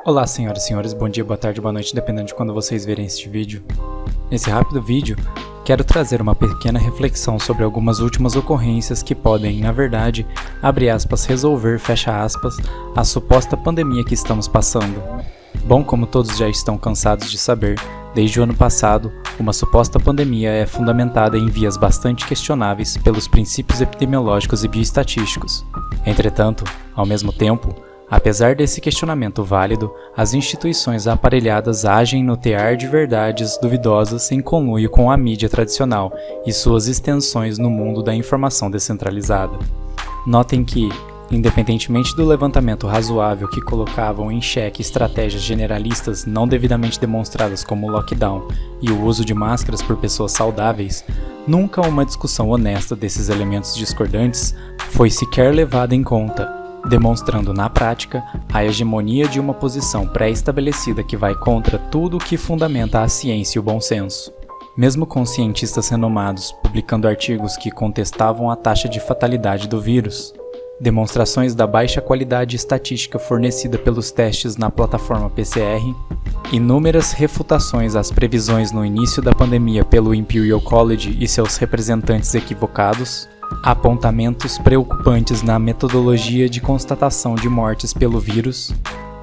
Olá senhoras e senhores, bom dia, boa tarde, boa noite, dependendo de quando vocês verem este vídeo. Nesse rápido vídeo, quero trazer uma pequena reflexão sobre algumas últimas ocorrências que podem, na verdade, abre aspas, resolver, fecha aspas, a suposta pandemia que estamos passando. Bom, como todos já estão cansados de saber, desde o ano passado, uma suposta pandemia é fundamentada em vias bastante questionáveis pelos princípios epidemiológicos e bioestatísticos. Entretanto, ao mesmo tempo, apesar desse questionamento válido, as instituições aparelhadas agem no tear de verdades duvidosas em conluio com a mídia tradicional e suas extensões no mundo da informação descentralizada. Notem que, independentemente do levantamento razoável que colocavam em xeque estratégias generalistas não devidamente demonstradas como o lockdown e o uso de máscaras por pessoas saudáveis, nunca uma discussão honesta desses elementos discordantes foi sequer levada em conta, demonstrando na prática a hegemonia de uma posição pré-estabelecida que vai contra tudo o que fundamenta a ciência e o bom senso. Mesmo com cientistas renomados publicando artigos que contestavam a taxa de fatalidade do vírus, demonstrações da baixa qualidade estatística fornecida pelos testes na plataforma PCR, inúmeras refutações às previsões no início da pandemia pelo Imperial College e seus representantes equivocados, apontamentos preocupantes na metodologia de constatação de mortes pelo vírus,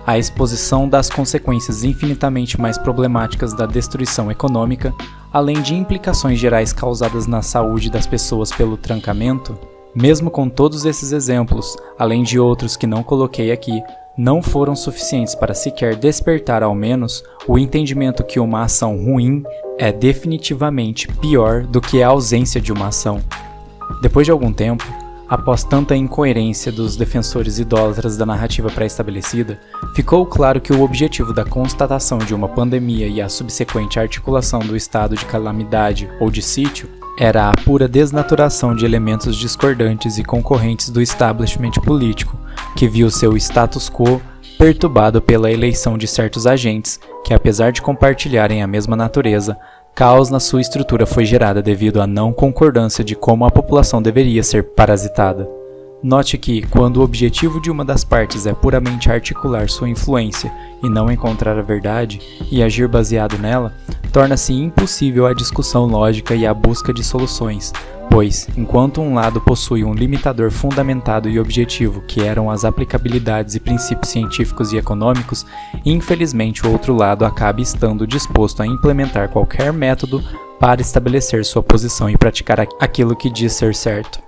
a exposição das consequências infinitamente mais problemáticas da destruição econômica, além de implicações gerais causadas na saúde das pessoas pelo trancamento. Mesmo com todos esses exemplos, além de outros que não coloquei aqui, não foram suficientes para sequer despertar ao menos o entendimento que uma ação ruim é definitivamente pior do que a ausência de uma ação. Depois de algum tempo, após tanta incoerência dos defensores idólatras da narrativa pré-estabelecida, ficou claro que o objetivo da constatação de uma pandemia e a subsequente articulação do estado de calamidade ou de sítio era a pura desnaturação de elementos discordantes e concorrentes do establishment político, que viu seu status quo perturbado pela eleição de certos agentes que, apesar de compartilharem a mesma natureza, caos na sua estrutura foi gerada devido à não concordância de como a população deveria ser parasitada. Note que, quando o objetivo de uma das partes é puramente articular sua influência e não encontrar a verdade e agir baseado nela, torna-se impossível a discussão lógica e a busca de soluções, pois, enquanto um lado possui um limitador fundamentado e objetivo, que eram as aplicabilidades e princípios científicos e econômicos, infelizmente o outro lado acaba estando disposto a implementar qualquer método para estabelecer sua posição e praticar aquilo que diz ser certo.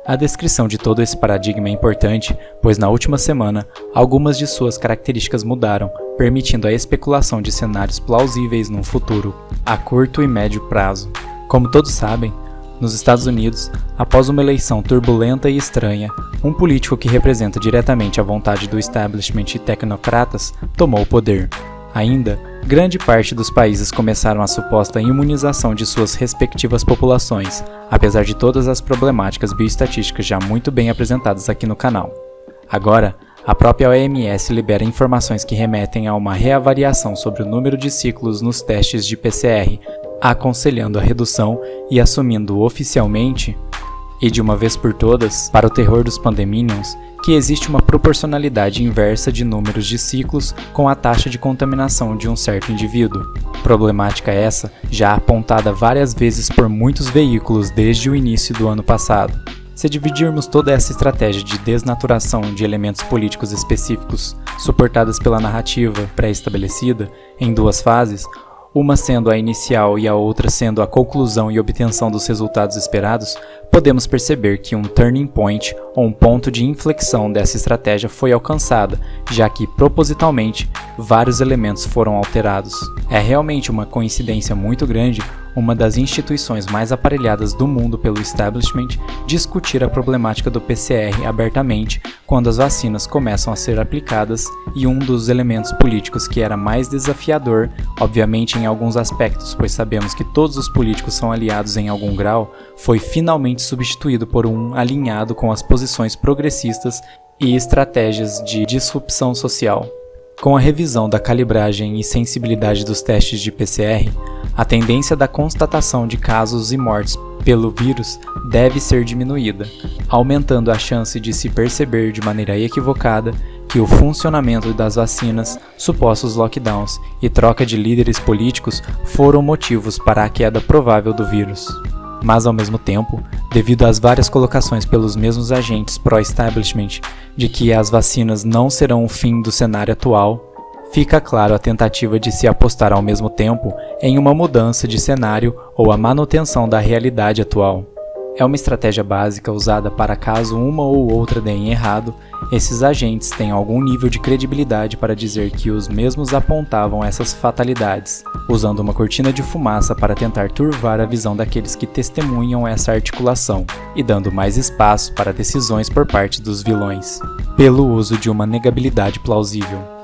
A descrição de todo esse paradigma é importante, pois na última semana, algumas de suas características mudaram, permitindo a especulação de cenários plausíveis num futuro, a curto e médio prazo. Como todos sabem, nos Estados Unidos, após uma eleição turbulenta e estranha, um político que representa diretamente a vontade do establishment e tecnocratas tomou o poder. Ainda, grande parte dos países começaram a suposta imunização de suas respectivas populações, apesar de todas as problemáticas bioestatísticas já muito bem apresentadas aqui no canal. Agora, a própria OMS libera informações que remetem a uma reavaliação sobre o número de ciclos nos testes de PCR, aconselhando a redução e assumindo oficialmente, e de uma vez por todas, para o terror dos pandeminions, que existe uma proporcionalidade inversa de números de ciclos com a taxa de contaminação de um certo indivíduo. Problemática essa já apontada várias vezes por muitos veículos desde o início do ano passado. Se dividirmos toda essa estratégia de desnaturação de elementos políticos específicos, suportadas pela narrativa pré-estabelecida, em duas fases, uma sendo a inicial e a outra sendo a conclusão e obtenção dos resultados esperados, podemos perceber que um turning point ou um ponto de inflexão dessa estratégia foi alcançada, já que, propositalmente, vários elementos foram alterados. É realmente uma coincidência muito grande uma das instituições mais aparelhadas do mundo pelo establishment discutir a problemática do PCR abertamente quando as vacinas começam a ser aplicadas e um dos elementos políticos que era mais desafiador, obviamente em alguns aspectos, pois sabemos que todos os políticos são aliados em algum grau, foi finalmente substituído por um alinhado com as posições progressistas e estratégias de disrupção social. Com a revisão da calibragem e sensibilidade dos testes de PCR, a tendência da constatação de casos e mortes pelo vírus deve ser diminuída, aumentando a chance de se perceber de maneira equivocada que que o funcionamento das vacinas, supostos lockdowns e troca de líderes políticos foram motivos para a queda provável do vírus. Mas, ao mesmo tempo, devido às várias colocações pelos mesmos agentes pró-establishment de que as vacinas não serão o fim do cenário atual, fica claro a tentativa de se apostar ao mesmo tempo em uma mudança de cenário ou a manutenção da realidade atual. É uma estratégia básica usada para caso uma ou outra deem errado, esses agentes têm algum nível de credibilidade para dizer que os mesmos apontavam essas fatalidades, usando uma cortina de fumaça para tentar turvar a visão daqueles que testemunham essa articulação e dando mais espaço para decisões por parte dos vilões, pelo uso de uma negabilidade plausível.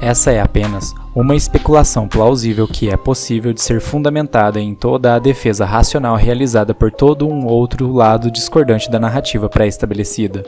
Essa é apenas uma especulação plausível que é possível de ser fundamentada em toda a defesa racional realizada por todo um outro lado discordante da narrativa pré-estabelecida.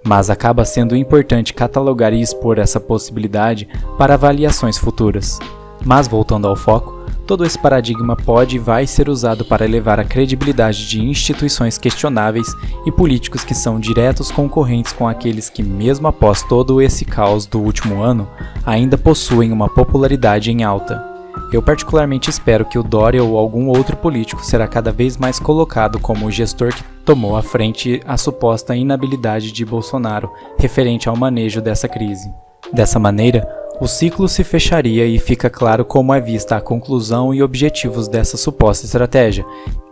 Mas acaba sendo importante catalogar e expor essa possibilidade para avaliações futuras. Mas voltando ao foco, todo esse paradigma pode e vai ser usado para elevar a credibilidade de instituições questionáveis e políticos que são diretos concorrentes com aqueles que, mesmo após todo esse caos do último ano, ainda possuem uma popularidade em alta. Eu particularmente espero que o Dória ou algum outro político será cada vez mais colocado como o gestor que tomou à frente a suposta inabilidade de Bolsonaro referente ao manejo dessa crise. Dessa maneira, o ciclo se fecharia e fica claro como é vista a conclusão e objetivos dessa suposta estratégia,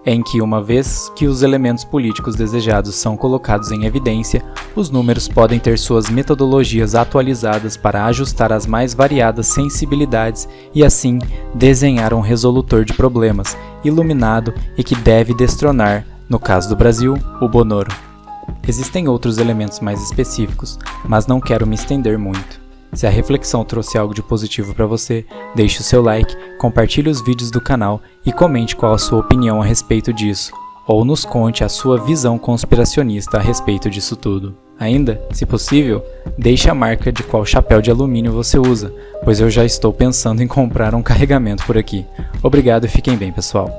em que, uma vez que os elementos políticos desejados são colocados em evidência, os números podem ter suas metodologias atualizadas para ajustar as mais variadas sensibilidades e, assim, desenhar um resolutor de problemas, iluminado e que deve destronar, no caso do Brasil, o Bonoro. Existem outros elementos mais específicos, mas não quero me estender muito. Se a reflexão trouxe algo de positivo para você, deixe o seu like, compartilhe os vídeos do canal e comente qual a sua opinião a respeito disso, ou nos conte a sua visão conspiracionista a respeito disso tudo. Ainda, se possível, deixe a marca de qual chapéu de alumínio você usa, pois eu já estou pensando em comprar um carregamento por aqui. Obrigado e fiquem bem, pessoal.